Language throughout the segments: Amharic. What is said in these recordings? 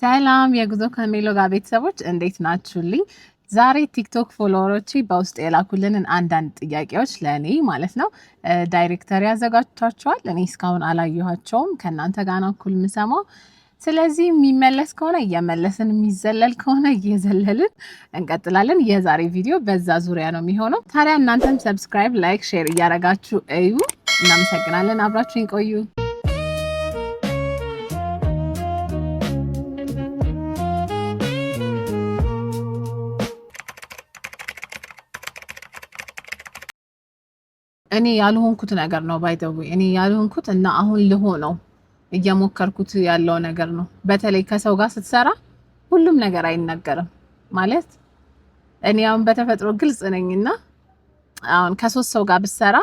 ሰላም የጉዞ ከሜሎ ጋር ቤተሰቦች እንዴት ናችሁልኝ? ዛሬ ቲክቶክ ፎሎወሮቼ በውስጥ የላኩልንን አንዳንድ ጥያቄዎች ለእኔ ማለት ነው ዳይሬክተር ያዘጋጅቷቸዋል። እኔ እስካሁን አላየኋቸውም። ከእናንተ ጋር ነው እኩል የምሰማው። ስለዚህ የሚመለስ ከሆነ እየመለስን የሚዘለል ከሆነ እየዘለልን እንቀጥላለን። የዛሬ ቪዲዮ በዛ ዙሪያ ነው የሚሆነው። ታዲያ እናንተም ሰብስክራይብ፣ ላይክ፣ ሼር እያደረጋችሁ እዩ። እናመሰግናለን። አብራችሁን ቆዩ። እኔ ያልሆንኩት ነገር ነው ባይተው እኔ ያልሆንኩት እና አሁን ልሆነው እየሞከርኩት ያለው ነገር ነው። በተለይ ከሰው ጋር ስትሰራ ሁሉም ነገር አይነገርም ማለት እኔ አሁን በተፈጥሮ ግልጽ ነኝና አሁን ከሶስት ሰው ጋር ብሰራ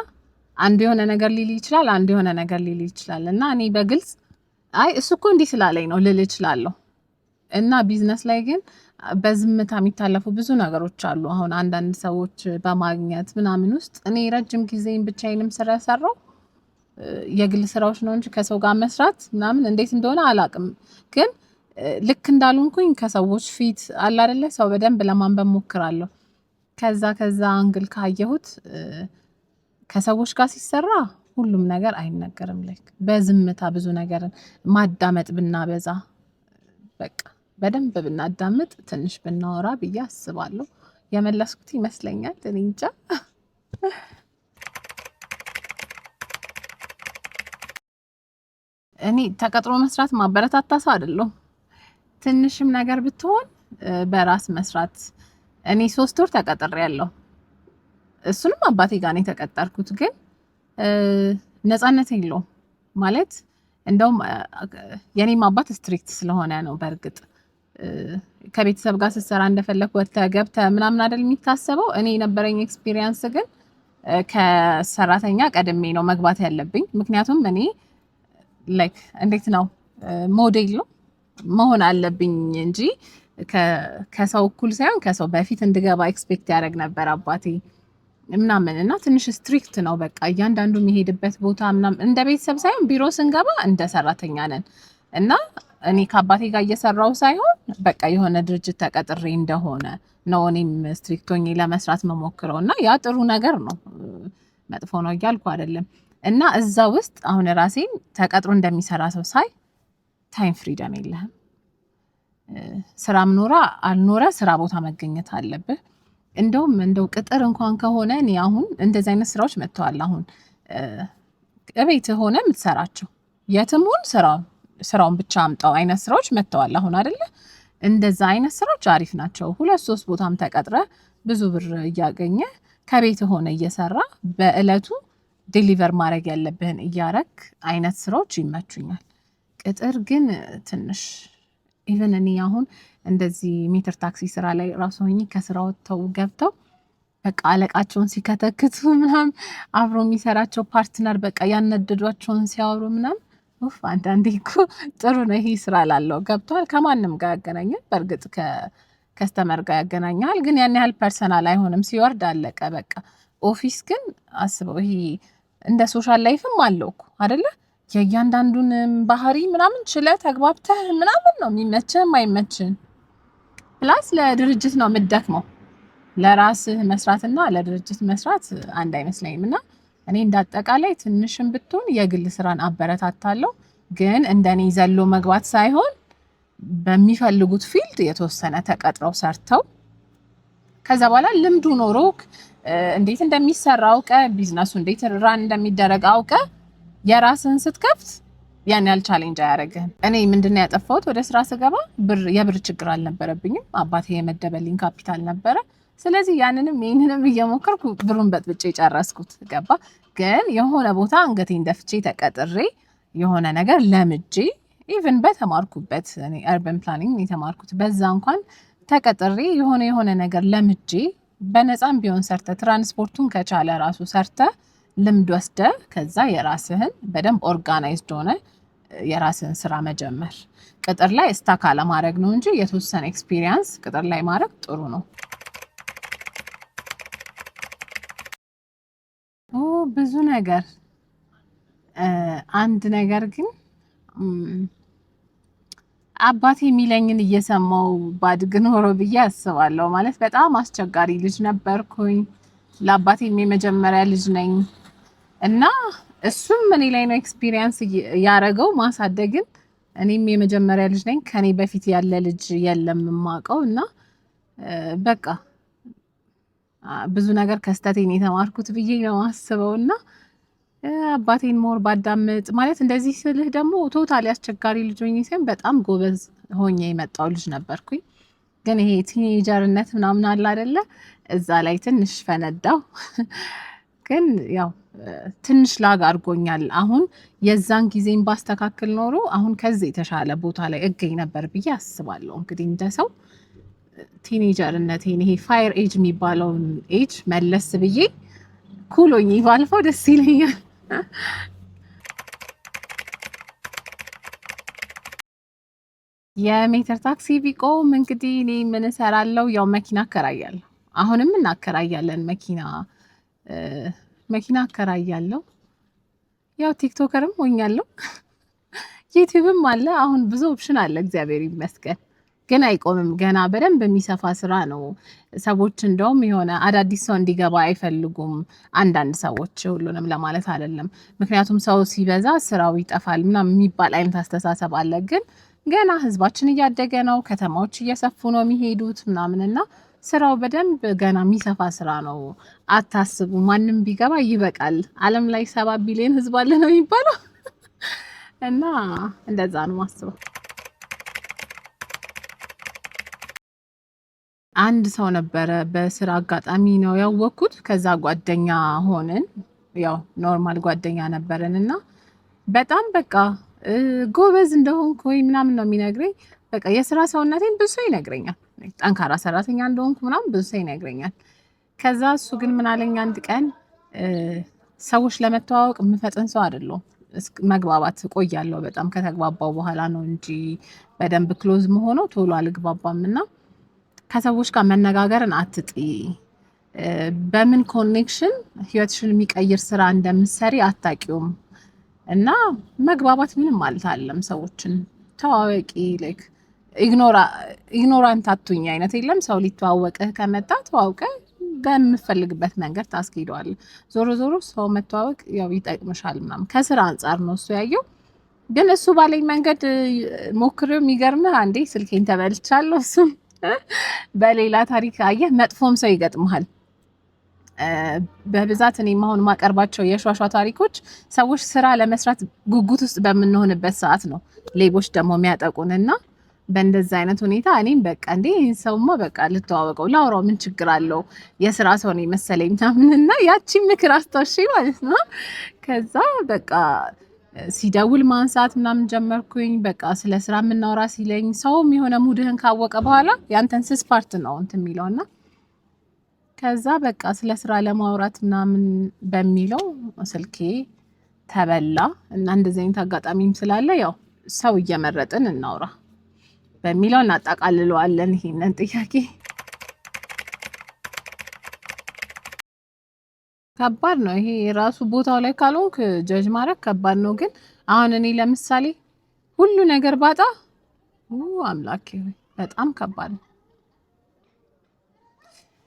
አንዱ የሆነ ነገር ሊል ይችላል፣ አንዱ የሆነ ነገር ሊል ይችላል እና እኔ በግልጽ አይ እሱ እኮ እንዲህ ስላለኝ ነው ልል እችላለሁ። እና ቢዝነስ ላይ ግን በዝምታ የሚታለፉ ብዙ ነገሮች አሉ። አሁን አንዳንድ ሰዎች በማግኘት ምናምን ውስጥ እኔ ረጅም ጊዜን ብቻዬንም ስራ ሰራው የግል ስራዎች ነው እንጂ ከሰው ጋር መስራት ምናምን እንዴት እንደሆነ አላውቅም። ግን ልክ እንዳልሆንኩኝ ከሰዎች ፊት አለ አይደለ ሰው በደንብ ለማንበብ ሞክራለሁ። ከዛ አንግል ካየሁት ከሰዎች ጋር ሲሰራ ሁሉም ነገር አይነገርም። ላይክ በዝምታ ብዙ ነገርን ማዳመጥ ብናበዛ በቃ በደንብ ብናዳምጥ ትንሽ ብናወራ ብዬ አስባለሁ። የመለስኩት ይመስለኛል። እኔ እንጃ። እኔ ተቀጥሮ መስራት ማበረታታ ሰው አይደለሁም። ትንሽም ነገር ብትሆን በራስ መስራት። እኔ 3 ወር ተቀጥሬያለሁ። እሱንም አባቴ ጋር ነው የተቀጠርኩት። ግን ነፃነት የለውም ማለት እንደውም የኔም አባት ስትሪክት ስለሆነ ነው። በእርግጥ ከቤተሰብ ጋር ስትሰራ እንደፈለክ ወጥተህ ገብተህ ምናምን አይደል የሚታሰበው። እኔ የነበረኝ ኤክስፒሪየንስ ግን ከሰራተኛ ቀድሜ ነው መግባት ያለብኝ። ምክንያቱም እኔ ላይክ እንዴት ነው ሞዴል ነው መሆን አለብኝ እንጂ ከሰው እኩል ሳይሆን ከሰው በፊት እንድገባ ኤክስፔክት ያደርግ ነበር አባቴ ምናምን እና ትንሽ ስትሪክት ነው። በቃ እያንዳንዱ የሚሄድበት ቦታ ምናምን እንደ ቤተሰብ ሳይሆን ቢሮ ስንገባ እንደ ሰራተኛ ነን እና እኔ ከአባቴ ጋር እየሰራው ሳይሆን በቃ የሆነ ድርጅት ተቀጥሬ እንደሆነ ነው እኔም ስትሪክት ሆኜ ለመስራት መሞክረው እና ያ ጥሩ ነገር ነው፣ መጥፎ ነው እያልኩ አይደለም። እና እዛ ውስጥ አሁን ራሴን ተቀጥሮ እንደሚሰራ ሰው ሳይ ታይም ፍሪደም የለህም። ስራም ኖራ አልኖረ ስራ ቦታ መገኘት አለብህ። እንደው ቅጥር እንኳን ከሆነ እኔ አሁን እንደዚህ አይነት ስራዎች መጥተዋል። አሁን እቤት ሆነ የምትሰራቸው የትም ሁን ስራውን ብቻ አምጣው አይነት ስራዎች መጥተዋል አሁን አይደለ? እንደዛ አይነት ስራዎች አሪፍ ናቸው። 2-3 ቦታም ተቀጥረ ብዙ ብር እያገኘ ከቤት ሆነ እየሰራ በእለቱ ዴሊቨር ማድረግ ያለብህን እያረክ አይነት ስራዎች ይመቹኛል። ቅጥር ግን ትንሽ ኢቨን እኔ አሁን እንደዚህ ሜትር ታክሲ ስራ ላይ ራሱ ሆኜ ከስራ ወጥተው ገብተው በቃ አለቃቸውን ሲከተክቱ ምናምን አብሮ የሚሰራቸው ፓርትነር በቃ ያነደዷቸውን ሲያወሩ ምናምን አንዳንዴ እኮ ጥሩ ነው ይሄ ስራ ላለው ገብቷል። ከማንም ጋር ያገናኛል። በእርግጥ ከከስተመር ጋር ያገናኛል፣ ግን ያን ያህል ፐርሰናል አይሆንም። ሲወርድ አለቀ በቃ። ኦፊስ ግን አስበው ይሄ እንደ ሶሻል ላይፍም አለው እኮ አይደለ? የእያንዳንዱን ባህሪ ምናምን ችለህ ተግባብተህ ምናምን ነው የሚመችህም አይመችህም። ፕላስ ለድርጅት ነው የምትደክመው። ለራስህ መስራትና ለድርጅት መስራት አንድ አይመስለኝም። እና እኔ እንዳጠቃላይ ትንሽም ብትሆን የግል ስራን አበረታታለሁ። ግን እንደኔ ዘሎ መግባት ሳይሆን በሚፈልጉት ፊልድ የተወሰነ ተቀጥረው ሰርተው ከዛ በኋላ ልምዱ ኖሮክ እንዴት እንደሚሰራ አውቀ ቢዝነሱ እንዴት ራን እንደሚደረግ አውቀ የራስህን ስትከፍት ያን ያህል ቻሌንጅ አያደርግህም። እኔ ምንድነው ያጠፋሁት? ወደ ስራ ስገባ የብር ችግር አልነበረብኝም። አባቴ የመደበልኝ ካፒታል ነበረ። ስለዚህ ያንንም ይህንንም እየሞከርኩ ብሩን በጥብጬ ጨረስኩት። ገባ? ግን የሆነ ቦታ አንገቴን ደፍቼ ተቀጥሬ የሆነ ነገር ለምጄ ኢቭን በተማርኩበት እኔ አርበን ፕላኒንግ የተማርኩት በዛ እንኳን ተቀጥሬ የሆነ ነገር ለምጄ በነፃም ቢሆን ሰርተ ትራንስፖርቱን ከቻለ ራሱ ሰርተ ልምድ ወስደ ከዛ የራስህን በደንብ ኦርጋናይዝድ ሆነ የራስህን ስራ መጀመር። ቅጥር ላይ ስታክ አለማድረግ ነው እንጂ የተወሰነ ኤክስፒሪየንስ ቅጥር ላይ ማድረግ ጥሩ ነው። ብዙ ነገር አንድ ነገር ግን አባቴ የሚለኝን እየሰማው ባድግ ኖሮ ብዬ አስባለሁ። ማለት በጣም አስቸጋሪ ልጅ ነበርኩኝ። ለአባቴም የመጀመሪያ ልጅ ነኝ እና እሱም እኔ ላይ ነው ኤክስፒሪየንስ ያደረገው ማሳደግን። እኔም የመጀመሪያ ልጅ ነኝ። ከኔ በፊት ያለ ልጅ የለም የማውቀው እና በቃ ብዙ ነገር ከስተቴን የተማርኩት ብዬ ነው የማስበው እና አባቴን ሞር ባዳምጥ ማለት እንደዚህ ስልህ ደግሞ ቶታሊ አስቸጋሪ ልጅ ሆኜ ሳይሆን በጣም ጎበዝ ሆኜ የመጣው ልጅ ነበርኩኝ። ግን ይሄ ቲኔጀርነት ምናምን አለ አይደለ? እዛ ላይ ትንሽ ፈነዳው። ግን ያው ትንሽ ላግ አድርጎኛል። አሁን የዛን ጊዜን ባስተካክል ኖሮ አሁን ከዚህ የተሻለ ቦታ ላይ እገኝ ነበር ብዬ አስባለሁ። እንግዲህ እንደ ሰው ቲኔጀርነቴን ይሄ ፋየር ኤጅ የሚባለውን ኤጅ መለስ ብዬ ኩሎኝ ባልፈው ደስ ይለኛል። የሜትር ታክሲ ቢቆም እንግዲህ እኔ ምን እሰራለሁ? ያው መኪና አከራያለሁ። አሁንም እናከራያለን መኪና አከራያለሁ። ያው ቲክቶከርም ሆኛለሁ። ዩቲዩብም አለ። አሁን ብዙ ኦፕሽን አለ፣ እግዚአብሔር ይመስገን። ግን አይቆምም። ገና በደንብ የሚሰፋ ስራ ነው። ሰዎች እንደውም የሆነ አዳዲስ ሰው እንዲገባ አይፈልጉም። አንዳንድ ሰዎች፣ ሁሉንም ለማለት አይደለም። ምክንያቱም ሰው ሲበዛ ስራው ይጠፋል ምናምን የሚባል አይነት አስተሳሰብ አለ። ግን ገና ህዝባችን እያደገ ነው። ከተማዎች እየሰፉ ነው የሚሄዱት ምናምንና ስራው በደንብ ገና የሚሰፋ ስራ ነው። አታስቡ፣ ማንም ቢገባ ይበቃል። ዓለም ላይ 7 ቢሊዮን ህዝብ አለ ነው የሚባለው እና እንደዛ ነው ማስበው። አንድ ሰው ነበረ በስራ አጋጣሚ ነው ያወቅኩት። ከዛ ጓደኛ ሆንን። ያው ኖርማል ጓደኛ ነበረን እና በጣም በቃ ጎበዝ እንደሆንኩ ወይ ምናምን ነው የሚነግረኝ። በቃ የስራ ሰውነቴን ብዙ ሰው ይነግረኛል። ጠንካራ ሰራተኛ እንደሆንኩ ምናምን ብዙ ሰው ይነግረኛል። ከዛ እሱ ግን ምን አለኝ አንድ ቀን ሰዎች ለመተዋወቅ የምፈጥን ሰው አይደለሁም። መግባባት እቆያለሁ። በጣም ከተግባባው በኋላ ነው እንጂ በደንብ ክሎዝ መሆነው ቶሎ አልግባባም እና ከሰዎች ጋር መነጋገርን አትጢ። በምን ኮኔክሽን ህይወትሽን የሚቀይር ስራ እንደምትሰሪ አታውቂውም። እና መግባባት ምንም ማለት አይደለም። ሰዎችን ተዋወቂ። ላይክ ኢግኖራንት አትሁኝ አይነት የለም። ሰው ሊተዋወቅህ ከመጣ ተዋውቀ በምፈልግበት መንገድ ታስኬደዋል። ዞሮ ዞሮ ሰው መተዋወቅ ያው ይጠቅምሻል ምናምን ከስራ አንጻር ነው እሱ ያየው። ግን እሱ ባለኝ መንገድ ሞክሬው የሚገርምህ አንዴ ስልኬን ተበልቻለሁ። እሱም በሌላ ታሪክ አየህ፣ መጥፎም ሰው ይገጥምሃል። በብዛት እኔም አሁን ማቀርባቸው የሿሿ ታሪኮች ሰዎች ስራ ለመስራት ጉጉት ውስጥ በምንሆንበት ሰዓት ነው ሌቦች ደግሞ የሚያጠቁን እና በእንደዛ አይነት ሁኔታ እኔም በቃ እንዴ ይህን ሰውማ በቃ ልተዋወቀው ላውራው ምን ችግር አለው የስራ ሰው ነው መሰለኝ ምናምን እና ያቺን ምክር አስታውሼ ማለት ነው። ከዛ በቃ ሲደውል ማንሳት ምናምን ጀመርኩኝ። በቃ ስለ ስራ የምናወራ ሲለኝ ሰውም የሆነ ሙድህን ካወቀ በኋላ ያንተን ስስ ፓርት ነው እንትን የሚለውና ከዛ በቃ ስለ ስራ ለማውራት ምናምን በሚለው ስልኬ ተበላ እና እንደዚህ አይነት አጋጣሚም ስላለ ያው ሰው እየመረጥን እናውራ በሚለው እናጠቃልለዋለን ይሄንን ጥያቄ። ከባድ ነው ይሄ ራሱ ቦታው ላይ ካልሆንክ ጀጅ ማድረግ ከባድ ነው። ግን አሁን እኔ ለምሳሌ ሁሉ ነገር ባጣ አምላኬ በጣም ከባድ ነው።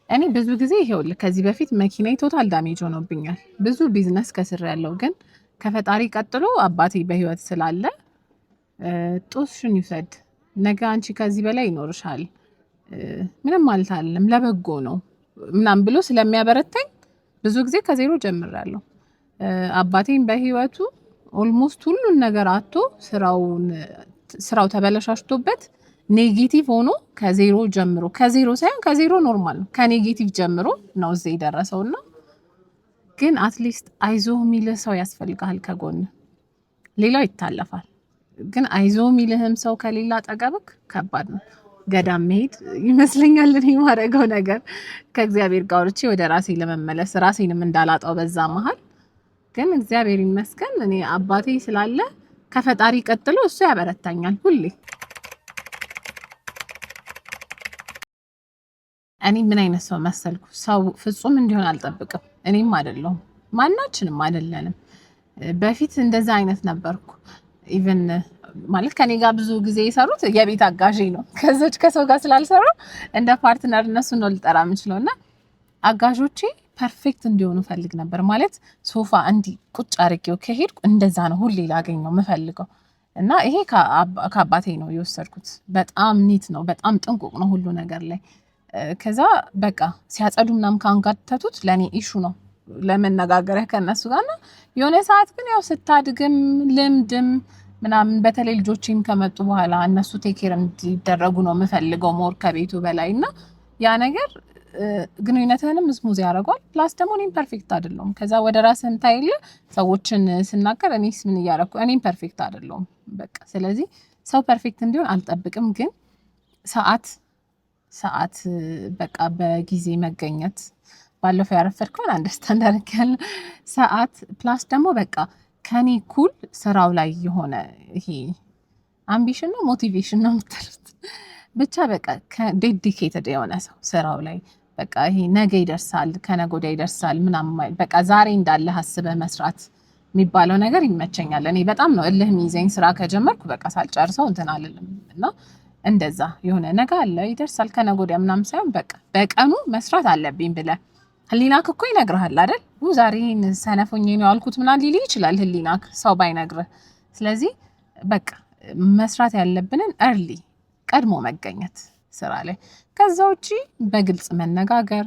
እኔ ብዙ ጊዜ ይሄውልህ ከዚህ በፊት መኪናዬ ቶታል ዳሜጅ ሆኖብኛል። ብዙ ቢዝነስ ከስር ያለው ግን ከፈጣሪ ቀጥሎ አባቴ በህይወት ስላለ ጦስሽን ይውሰድ፣ ነገ አንቺ ከዚህ በላይ ይኖርሻል፣ ምንም ማለት አይደለም ለበጎ ነው ምናምን ብሎ ስለሚያበረታኝ ብዙ ጊዜ ከዜሮ ጀምሬያለሁ። አባቴን በህይወቱ ኦልሞስት ሁሉን ነገር አጥቶ ስራው ተበለሻሽቶበት ኔጌቲቭ ሆኖ ከዜሮ ጀምሮ ከዜሮ ሳይሆን ከዜሮ ኖርማል ነው ከኔጌቲቭ ጀምሮ ነው እዚህ የደረሰውና ግን አትሊስት አይዞ የሚልህ ሰው ያስፈልጋል ከጎን። ሌላው ይታለፋል። ግን አይዞ የሚልህም ሰው ከሌላ አጠገብክ ከባድ ነው። ገዳም መሄድ ይመስለኛል እኔ የማደርገው ነገር ከእግዚአብሔር ጋር ወርቼ ወደ ራሴ ለመመለስ ራሴንም እንዳላጣው በዛ መሀል። ግን እግዚአብሔር ይመስገን እኔ አባቴ ስላለ ከፈጣሪ ቀጥሎ እሱ ያበረታኛል ሁሌ። እኔ ምን አይነት ሰው መሰልኩ? ሰው ፍጹም እንዲሆን አልጠብቅም። እኔም አይደለሁም፣ ማናችንም አይደለንም። በፊት እንደዛ አይነት ነበርኩ። ኢቭን ማለት ከኔ ጋር ብዙ ጊዜ የሰሩት የቤት አጋዥ ነው። ከሰው ጋር ስላልሰሩ እንደ ፓርትነር እነሱ ነው ልጠራ የምችለው እና አጋዦቼ ፐርፌክት እንዲሆኑ ፈልግ ነበር። ማለት ሶፋ እንዲህ ቁጭ አድርጌው ከሄድኩ እንደዛ ነው ሁሌ ላገኘው የምፈልገው እና ይሄ ከአባቴ ነው የወሰድኩት። በጣም ኒት ነው፣ በጣም ጥንቁቅ ነው ሁሉ ነገር ላይ። ከዛ በቃ ሲያጸዱ ምናምን ካንጋተቱት ለእኔ ኢሹ ነው ለመነጋገሪያ ከእነሱ ጋር እና የሆነ ሰዓት ግን ያው ስታድግም ልምድም ምናምን በተለይ ልጆቼም ከመጡ በኋላ እነሱ ቴኬር እንዲደረጉ ነው የምፈልገው ሞር ከቤቱ በላይ እና ያ ነገር ግንኙነትህንም ስሙዝ ያደርገዋል። ፕላስ ደግሞ እኔም ፐርፌክት አይደለሁም። ከዛ ወደ ራስህም ታይለ ሰዎችን ስናገር እኔስ ምን እያደረኩ እኔም ፐርፌክት አይደለሁም በቃ። ስለዚህ ሰው ፐርፌክት እንዲሆን አልጠብቅም፣ ግን ሰዓት በቃ በጊዜ መገኘት፣ ባለፈው ያረፈድከውን አንደርስታንድ አድርጌያለሁ። ሰዓት ፕላስ ደግሞ በቃ ከኔ ኩል ስራው ላይ የሆነ ይሄ አምቢሽን ነው ሞቲቬሽን ነው የምትሉት ብቻ በቃ ዴዲኬትድ የሆነ ሰው ስራው ላይ በቃ ይሄ ነገ ይደርሳል ከነገ ወዲያ ይደርሳል ምናምን በቃ ዛሬ እንዳለ አስበህ መስራት የሚባለው ነገር ይመቸኛል። እኔ በጣም ነው እልህ የሚይዘኝ ስራ ከጀመርኩ በቃ ሳልጨርሰው እንትን አልልም እና እንደዛ የሆነ ነገ አለ ይደርሳል ከነገ ወዲያ ምናምን ሳይሆን በቃ በቀኑ መስራት አለብኝ ብለህ ህሊናክ እኮ ይነግርሃል አይደል? ዛሬ ሰነፍ ሆኜ ነው ያልኩት ምናምን ሊል ይችላል ህሊናክ ሰው ባይነግርህ። ስለዚህ በቃ መስራት ያለብንን እርሊ ቀድሞ መገኘት ስራ ላይ። ከዛ ውጪ በግልጽ መነጋገር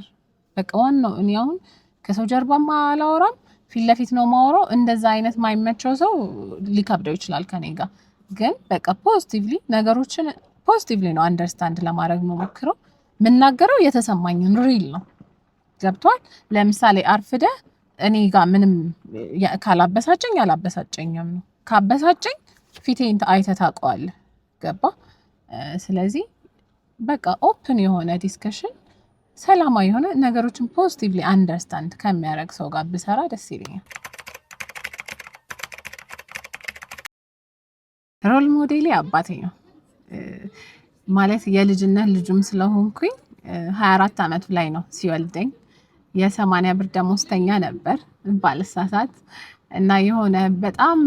በቃ ዋናው። እኔ አሁን ከሰው ጀርባማ አላወራም ፊት ለፊት ነው ማወራው። እንደዛ አይነት ማይመቸው ሰው ሊከብደው ይችላል ከኔ ጋር። ግን በቃ ፖዚቲቭሊ ነገሮችን ፖዚቲቭሊ ነው አንደርስታንድ ለማድረግ ነው ሞክረው። የምናገረው የተሰማኝን ሪል ነው። ገብቷል? ለምሳሌ አርፍደ እኔ ጋር ምንም ካላበሳጨኝ አላበሳጨኝም ነው። ካበሳጨኝ ፊቴን አይተህ ታውቀዋለህ። ገባ? ስለዚህ በቃ ኦፕን የሆነ ዲስከሽን ሰላማዊ የሆነ ነገሮችን ፖዚቲቭሊ አንደርስታንድ ከሚያደርግ ሰው ጋር ብሰራ ደስ ይለኛል። ሮል ሞዴሌ አባቴ ነው። ማለት የልጅነት ልጁም ስለሆንኩኝ 24 ዓመቱ ላይ ነው ሲወልደኝ። የ80 ብር ደሞዝተኛ ነበር ባልሳሳት እና የሆነ በጣም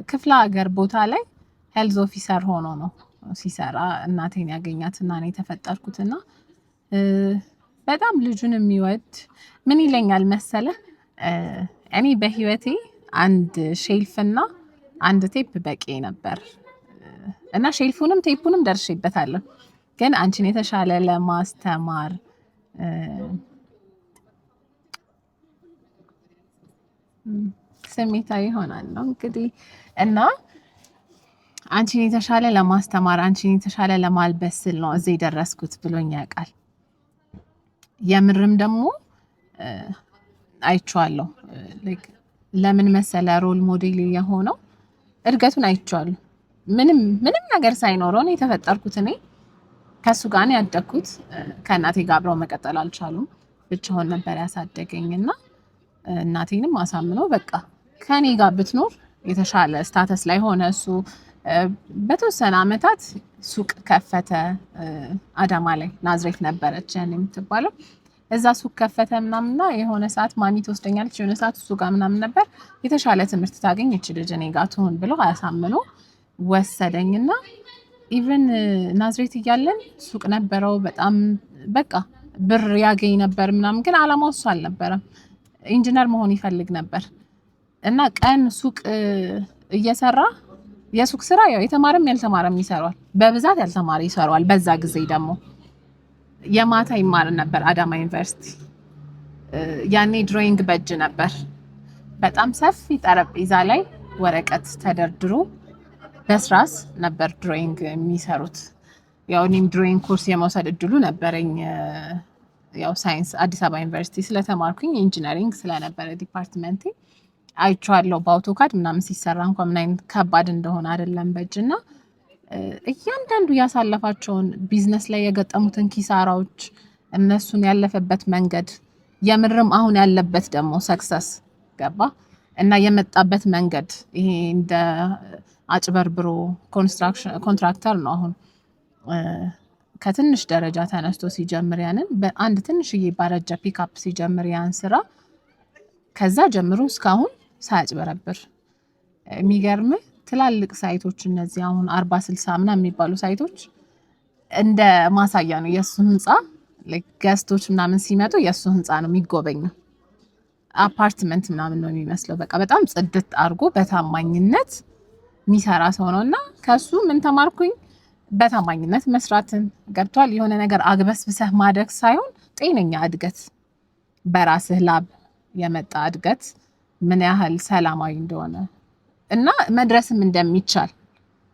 ክፍለ ሀገር ቦታ ላይ ሄልዝ ኦፊሰር ሆኖ ነው ሲሰራ እናቴን ያገኛትና ነው የተፈጠርኩትና በጣም ልጁን የሚወድ ምን ይለኛል መሰለ፣ እኔ በህይወቴ አንድ ሼልፍና አንድ ቴፕ በቂ ነበር እና ሼልፉንም ቴፑንም ደርሼበታለሁ። ግን አንቺን የተሻለ ለማስተማር ስሜታዊ ይሆናል ነው እንግዲህ እና አንቺን የተሻለ ለማስተማር አንቺን የተሻለ ለማልበስ ስል ነው እዚህ ደረስኩት ብሎኝ ያውቃል። የምርም ደግሞ አይቼዋለሁ። ለምን መሰለ ሮል ሞዴል የሆነው እድገቱን አይቼዋለሁ። ምንም ነገር ሳይኖረው ነው የተፈጠርኩት። እኔ ከሱ ጋር ነው ያደግኩት። ከእናቴ ጋር አብረው መቀጠል አልቻሉም። ብቻውን ነበር ያሳደገኝና እናቴንም አሳምኖ በቃ ከኔ ጋር ብትኖር የተሻለ ስታተስ ላይ ሆነ። እሱ በተወሰነ አመታት ሱቅ ከፈተ። አዳማ ላይ ናዝሬት ነበረች ያን የምትባለው። እዛ ሱቅ ከፈተ ምናምንና የሆነ ሰዓት ማሚ ትወስደኛለች፣ የሆነ ሰዓት እሱ ጋር ምናምን ነበር። የተሻለ ትምህርት ታገኝ እቺ ልጅ እኔ ጋር ትሆን ብሎ አያሳምኖ ወሰደኝና ኢቭን ናዝሬት እያለን ሱቅ ነበረው። በጣም በቃ ብር ያገኝ ነበር ምናምን፣ ግን አላማው እሱ አልነበረም። ኢንጂነር መሆን ይፈልግ ነበር እና ቀን ሱቅ እየሰራ የሱቅ ስራ ያው የተማረም ያልተማረም ይሰራል። በብዛት ያልተማረ ይሰራል። በዛ ጊዜ ደግሞ የማታ ይማር ነበር አዳማ ዩኒቨርሲቲ። ያኔ ድሮይንግ በእጅ ነበር። በጣም ሰፊ ጠረጴዛ ላይ ወረቀት ተደርድሮ በስራስ ነበር ድሮይንግ የሚሰሩት። ያው እኔም ድሮይንግ ኮርስ የመውሰድ እድሉ ነበረኝ። ያው ሳይንስ አዲስ አበባ ዩኒቨርሲቲ ስለተማርኩኝ ኢንጂነሪንግ ስለነበረ ዲፓርትመንቴ አይቼዋለሁ። በአውቶካድ ምናምን ሲሰራ እንኳን ምን አይነት ከባድ እንደሆነ አይደለም በእጅና እያንዳንዱ ያሳለፋቸውን ቢዝነስ ላይ የገጠሙትን ኪሳራዎች፣ እነሱን ያለፈበት መንገድ፣ የምርም አሁን ያለበት ደግሞ ሰክሰስ ገባ እና የመጣበት መንገድ ይሄ እንደ አጭበርብሮ ኮንትራክተር ነው። አሁን ከትንሽ ደረጃ ተነስቶ ሲጀምር ያንን በአንድ ትንሽዬ ባረጃ ፒክአፕ ሲጀምር ያን ስራ ከዛ ጀምሮ እስካሁን ሳያጭበረብር የሚገርም ትላልቅ ሳይቶች እነዚህ አሁን 40-60 ምናምን የሚባሉ ሳይቶች እንደ ማሳያ ነው የሱ ህንፃ። ገስቶች ምናምን ሲመጡ የሱ ህንፃ ነው የሚጎበኘው። አፓርትመንት ምናምን ነው የሚመስለው። በቃ በጣም ጽድት አድርጎ በታማኝነት የሚሰራ ሰው ነው እና ከሱ ምን ተማርኩኝ? በታማኝነት መስራትን ገብቷል። የሆነ ነገር አግበስብሰህ ማደግ ሳይሆን ጤነኛ እድገት፣ በራስህ ላብ የመጣ እድገት ምን ያህል ሰላማዊ እንደሆነ እና መድረስም እንደሚቻል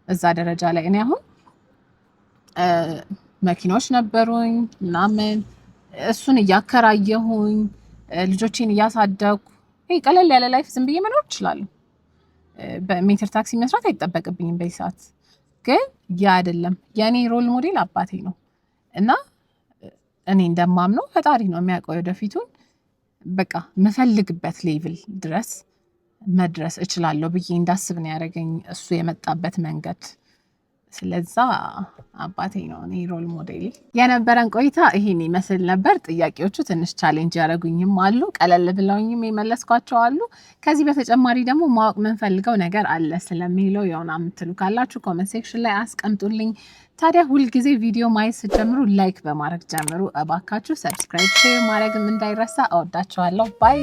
እዛ ደረጃ ላይ እኔ አሁን መኪናዎች ነበሩኝ ምናምን እሱን እያከራየሁኝ ልጆቼን እያሳደግኩ ቀለል ያለ ላይፍ ዝም ብዬ መኖር እችላለሁ። በሜትር ታክሲ መስራት አይጠበቅብኝም በዚህ ሰዓት። ግን ያ አይደለም። የኔ ሮል ሞዴል አባቴ ነው እና እኔ እንደማምነው ፈጣሪ ነው የሚያውቀው ወደፊቱን። በቃ የምፈልግበት ሌቭል ድረስ መድረስ እችላለሁ ብዬ እንዳስብ ነው ያደረገኝ እሱ የመጣበት መንገድ። ስለዛ አባቴ ነው እኔ ሮል ሞዴል። የነበረን ቆይታ ይሄን ይመስል ነበር። ጥያቄዎቹ ትንሽ ቻሌንጅ ያደረጉኝም አሉ፣ ቀለል ብለውኝም የመለስኳቸው አሉ። ከዚህ በተጨማሪ ደግሞ ማወቅ የምንፈልገው ነገር አለ ስለሚለው የሆነ የምትሉ ካላችሁ ኮመንት ሴክሽን ላይ አስቀምጡልኝ። ታዲያ ሁልጊዜ ቪዲዮ ማየት ስትጀምሩ ላይክ በማድረግ ጀምሩ እባካችሁ። ሰብስክራይብ፣ ሼር ማድረግም እንዳይረሳ። እወዳችኋለሁ። ባይ